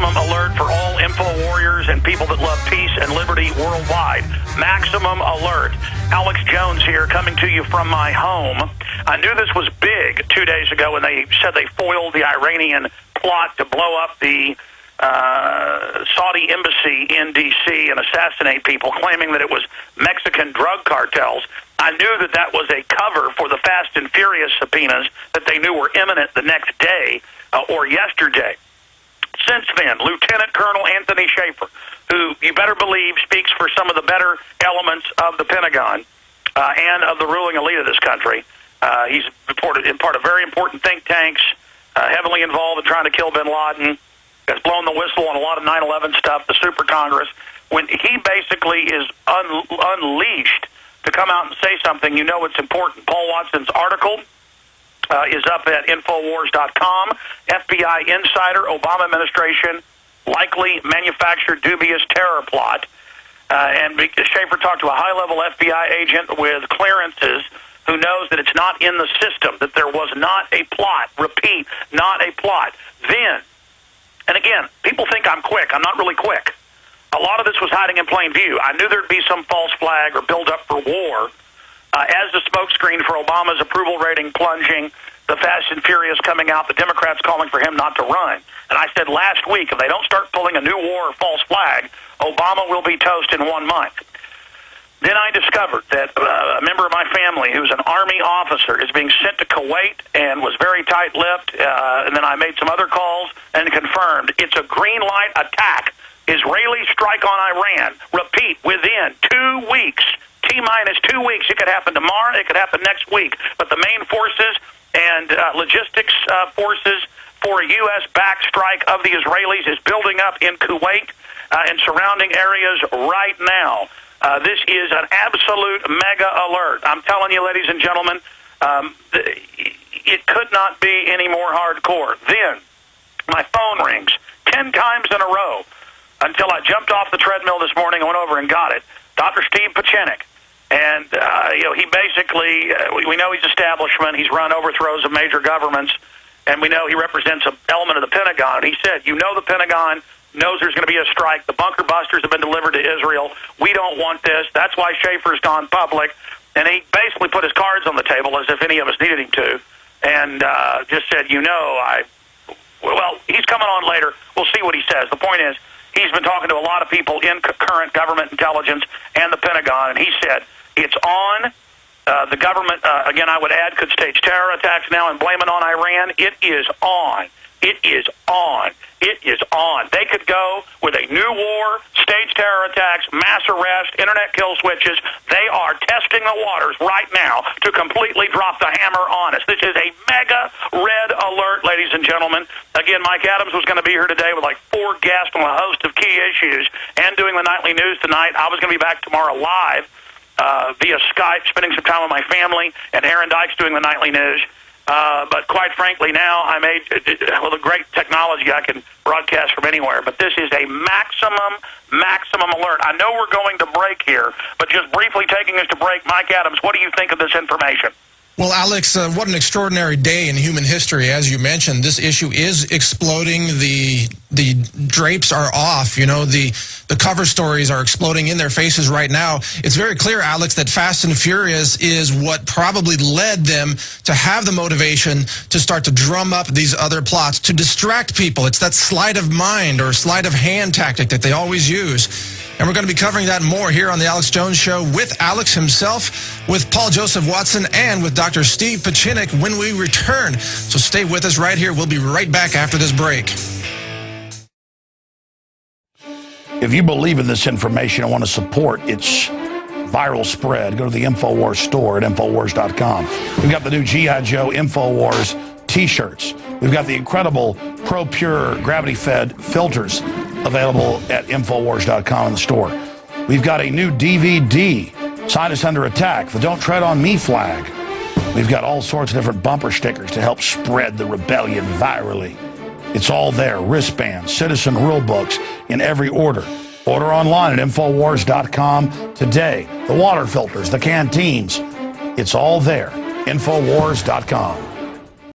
maximum alert for all info warriors and people that love peace and liberty worldwide. Maximum alert. Alex Jones here, coming to you from my home. I knew this was big 2 days ago when they said they foiled the Iranian plot to blow up the Saudi embassy in D.C. and assassinate people, claiming that it was Mexican drug cartels. I knew that that was a cover for the Fast and Furious subpoenas that they knew were imminent the next day or yesterday. Since then, Lieutenant Colonel Anthony Schaefer, who you better believe speaks for some of the better elements of the Pentagon and of the ruling elite of this country, he's reported in part of very important think tanks, heavily involved in trying to kill bin Laden, has blown the whistle on a lot of 9/11 stuff, the Super Congress. When he basically is unleashed to come out and say something, you know it's important. Paul Watson's article is up at Infowars.com. FBI insider, Obama administration likely manufactured dubious terror plot. And Schaefer talked to a high-level FBI agent with clearances who knows that it's not in the system, that there was not a plot. Repeat, not a plot. Then, and again, people think I'm quick. I'm not really quick. A lot of this was hiding in plain view. I knew there'd be some false flag or build-up for war. As the smokescreen for Obama's approval rating plunging, the Fast and Furious coming out, the Democrats calling for him not to run. And I said last week, if they don't start pulling a new war or false flag, Obama will be toast in 1 month. Then I discovered that a member of my family, who's an Army officer, is being sent to Kuwait and was very tight-lipped. And then I made some other calls and confirmed it's a green light attack. Israeli strike on Iran. Repeat, within 2 weeks, T-minus 2 weeks. It could happen tomorrow. It could happen next week. But the main forces and logistics forces for a U.S.-backed strike of the Israelis is building up in Kuwait and surrounding areas right now. This is an absolute mega alert. I'm telling you, ladies and gentlemen, it could not be any more hardcore. Then my phone rings 10 times in a row until I jumped off the treadmill this morning and went over and got it. Dr. Steve Pachinik. And, he basically, we know he's establishment. He's run overthrows of major governments. And we know he represents an element of the Pentagon. And he said, the Pentagon knows there's going to be a strike. The bunker busters have been delivered to Israel. We don't want this. That's why Schaefer's gone public. And he basically put his cards on the table as if any of us needed him to. And just said, well, he's coming on later. We'll see what he says. The point is, he's been talking to a lot of people in current government intelligence and the Pentagon, and he said it's on. The government, again, I would add, could stage terror attacks now and blame it on Iran. It is on. It is on. It is on. They could go with a new war, stage terror attacks, mass arrest, internet kill switches. They are testing the waters right now to completely drop the hammer on us. This is a mega red alert, ladies and gentlemen. Again, Mike Adams was going to be here today with like 4 guests on a host of key issues and doing the nightly news tonight. I was going to be back tomorrow live via Skype, spending some time with my family, and Aaron Dykes doing the nightly news. But quite frankly, now I'm with a great technology, I can broadcast from anywhere. But this is a maximum alert. I know we're going to break here, but just briefly taking us to break, Mike Adams, what do you think of this information? Well, Alex, what an extraordinary day in human history. As you mentioned, this issue is exploding. The drapes are off. The cover stories are exploding in their faces right now. It's very clear, Alex, that Fast and Furious is what probably led them to have the motivation to start to drum up these other plots, to distract people. It's that sleight of mind or sleight of hand tactic that they always use. And we're going to be covering that more here on the Alex Jones Show with Alex himself, with Paul Joseph Watson, and with Dr. Steve Pachinik when we return. So stay with us right here. We'll be right back after this break. If you believe in this information and want to support its viral spread, go to the InfoWars store at Infowars.com. We've got the new G.I. Joe InfoWars t-shirts. We've got the incredible Pro Pure gravity-fed filters available at Infowars.com in the store. We've got a new DVD, Scientists Under Attack, the Don't Tread on Me flag. We've got all sorts of different bumper stickers to help spread the rebellion virally. It's all there, wristbands, citizen rule books in every order. Order online at Infowars.com today. The water filters, the canteens, it's all there. Infowars.com.